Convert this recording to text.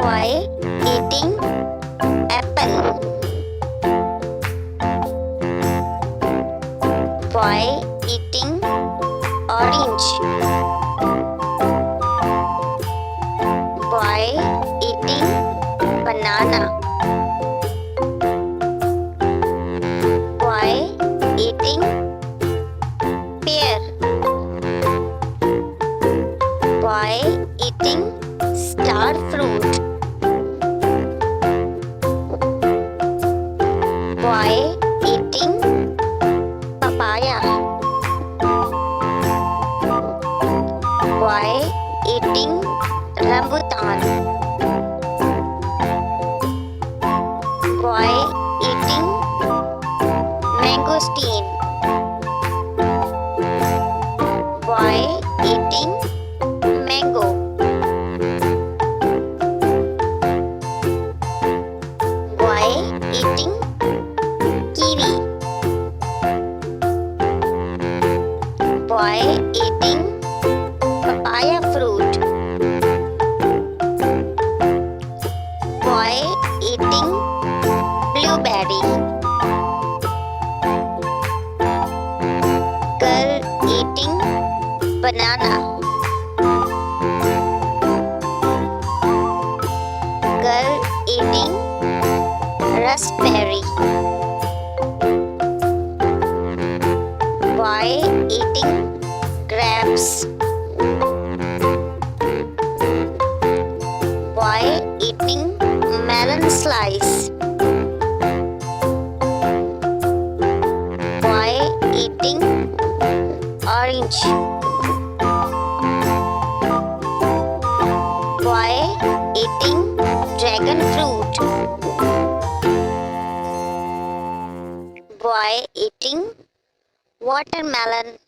Boy eating apple. Boy eating orange. Boy eating banana. Boy eating pear. Boy eating star fruit. Boy eating papaya. Boy eating rambutan. Boy eating mangosteen. Boy eating mango. Boy eating kiwi. Boy eating papaya fruit. Boy eating blueberry. Girl eating banana. Girl eating raspberry. Boy eating grapes. Boy eating melon slice. Boy eating orange. Boy eating dragon fruit. Boy eating watermelon.